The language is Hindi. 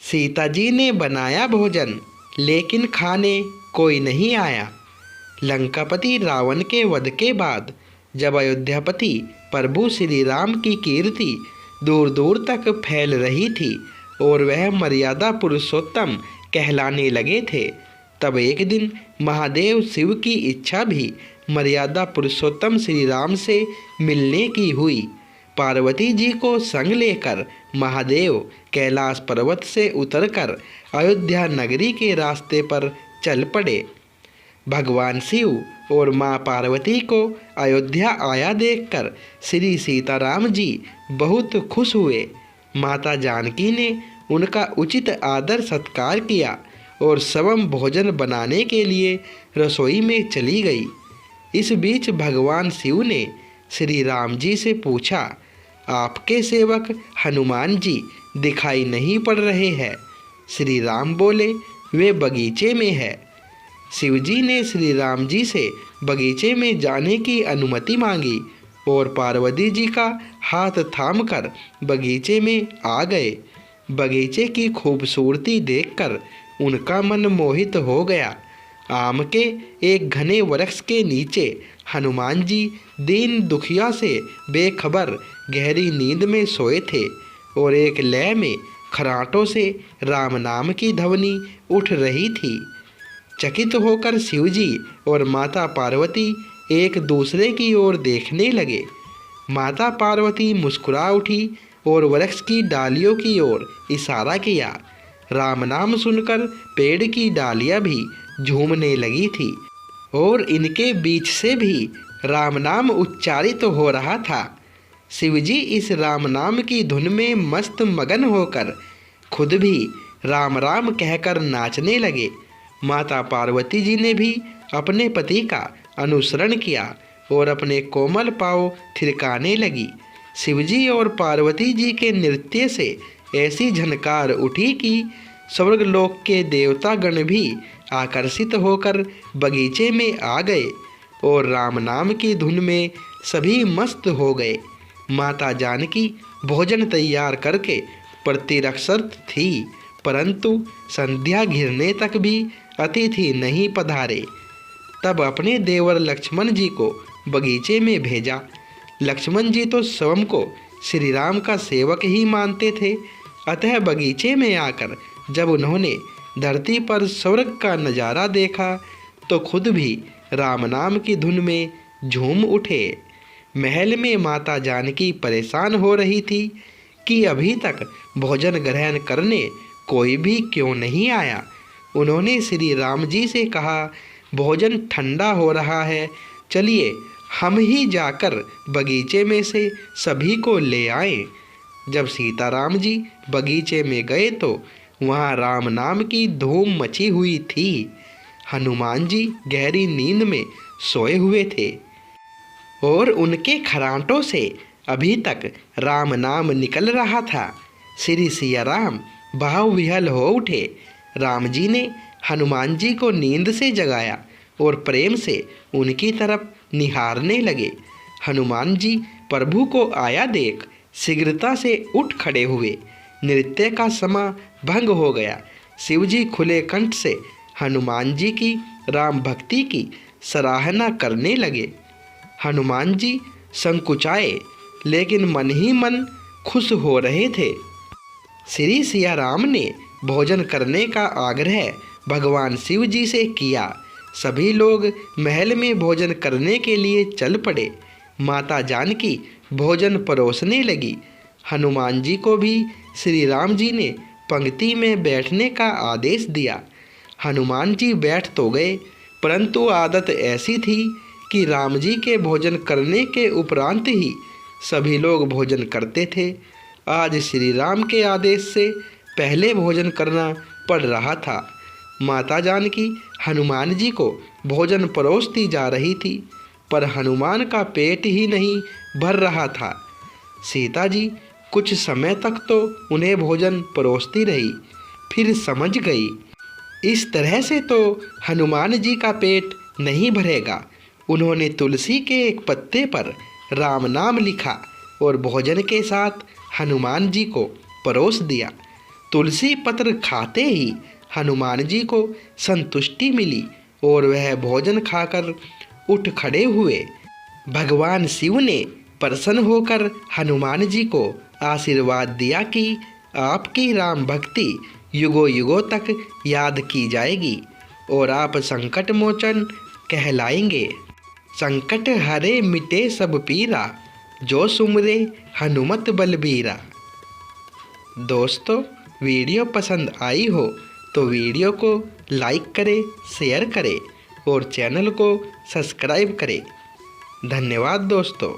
सीता जी ने बनाया भोजन, लेकिन खाने कोई नहीं आया। लंकापति रावण के वध के बाद जब अयोध्यापति प्रभु श्री राम की कीर्ति दूर दूर तक फैल रही थी और वह मर्यादा पुरुषोत्तम कहलाने लगे थे, तब एक दिन महादेव शिव की इच्छा भी मर्यादा पुरुषोत्तम श्री राम से मिलने की हुई। पार्वती जी को संग लेकर महादेव कैलाश पर्वत से उतरकर अयोध्या नगरी के रास्ते पर चल पड़े। भगवान शिव और माँ पार्वती को अयोध्या आया देखकर श्री सीताराम जी बहुत खुश हुए। माता जानकी ने उनका उचित आदर सत्कार किया और स्वयं भोजन बनाने के लिए रसोई में चली गई। इस बीच भगवान शिव ने श्री राम जी से पूछा, आपके सेवक हनुमान जी दिखाई नहीं पड़ रहे हैं। श्री राम बोले, वे बगीचे में है। शिव जी ने श्री राम जी से बगीचे में जाने की अनुमति मांगी और पार्वती जी का हाथ थामकर बगीचे में आ गए। बगीचे की खूबसूरती देखकर उनका मन मोहित हो गया। आम के एक घने वृक्ष के नीचे हनुमान जी दीन दुखिया से बेखबर गहरी नींद में सोए थे और एक लय में खराटों से राम नाम की ध्वनि उठ रही थी। चकित होकर शिवजी और माता पार्वती एक दूसरे की ओर देखने लगे। माता पार्वती मुस्कुरा उठी और वृक्ष की डालियों की ओर इशारा किया। राम नाम सुनकर पेड़ की डालियां भी झूमने लगी थी और इनके बीच से भी राम नाम उच्चारित हो रहा था। शिवजी इस राम नाम की धुन में मस्त मगन होकर खुद भी राम राम कहकर नाचने लगे। माता पार्वती जी ने भी अपने पति का अनुसरण किया और अपने कोमल पांव थिरकाने लगी। शिवजी और पार्वती जी के नृत्य से ऐसी झनकार उठी कि स्वर्गलोक के देवता गण भी आकर्षित होकर बगीचे में आ गए और राम नाम की धुन में सभी मस्त हो गए। माता जानकी भोजन तैयार करके प्रतिरक्षरत थी, परंतु संध्या घिरने तक भी अतिथि नहीं पधारे। तब अपने देवर लक्ष्मण जी को बगीचे में भेजा। लक्ष्मण जी तो स्वयं को श्री राम का सेवक ही मानते थे, अतः बगीचे में आकर जब उन्होंने धरती पर स्वर्ग का नज़ारा देखा तो खुद भी राम नाम की धुन में झूम उठे। महल में माता जानकी परेशान हो रही थी कि अभी तक भोजन ग्रहण करने कोई भी क्यों नहीं आया। उन्होंने श्री राम जी से कहा, भोजन ठंडा हो रहा है, चलिए हम ही जाकर बगीचे में से सभी को ले आएं। जब सीताराम जी बगीचे में गए तो वहाँ राम नाम की धूम मची हुई थी। हनुमान जी गहरी नींद में सोए हुए थे और उनके खरांटों से अभी तक राम नाम निकल रहा था। श्री सिया राम भाव विह्वल हो उठे। राम जी ने हनुमान जी को नींद से जगाया और प्रेम से उनकी तरफ निहारने लगे। हनुमान जी प्रभु को आया देख शीघ्रता से उठ खड़े हुए। नृत्य का समय भंग हो गया। शिवजी खुले कंठ से हनुमान जी की राम भक्ति की सराहना करने लगे। हनुमान जी संकुचाए लेकिन मन ही मन खुश हो रहे थे। श्री सिया राम ने भोजन करने का आग्रह भगवान शिव जी से किया। सभी लोग महल में भोजन करने के लिए चल पड़े। माता जानकी भोजन परोसने लगी। हनुमान जी को भी श्री राम जी ने पंक्ति में बैठने का आदेश दिया। हनुमान जी बैठ तो गए, परंतु आदत ऐसी थी कि राम जी के भोजन करने के उपरांत ही सभी लोग भोजन करते थे। आज श्री राम के आदेश से पहले भोजन करना पड़ रहा था। माता जानकी हनुमान जी को भोजन परोसती जा रही थी, पर हनुमान का पेट ही नहीं भर रहा था। सीता जी कुछ समय तक तो उन्हें भोजन परोसती रही, फिर समझ गई इस तरह से तो हनुमान जी का पेट नहीं भरेगा। उन्होंने तुलसी के एक पत्ते पर राम नाम लिखा और भोजन के साथ हनुमान जी को परोस दिया। तुलसी पत्र खाते ही हनुमान जी को संतुष्टि मिली और वह भोजन खाकर उठ खड़े हुए। भगवान शिव ने प्रसन्न होकर हनुमान जी को आशीर्वाद दिया कि आपकी राम भक्ति युगों युगों तक याद की जाएगी और आप संकट मोचन कहलाएंगे। संकट हरे मिटे सब पीरा, जो सुमरे हनुमत बलबीरा। दोस्तों, वीडियो पसंद आई हो तो वीडियो को लाइक करें, शेयर करें और चैनल को सब्सक्राइब करें। धन्यवाद दोस्तों।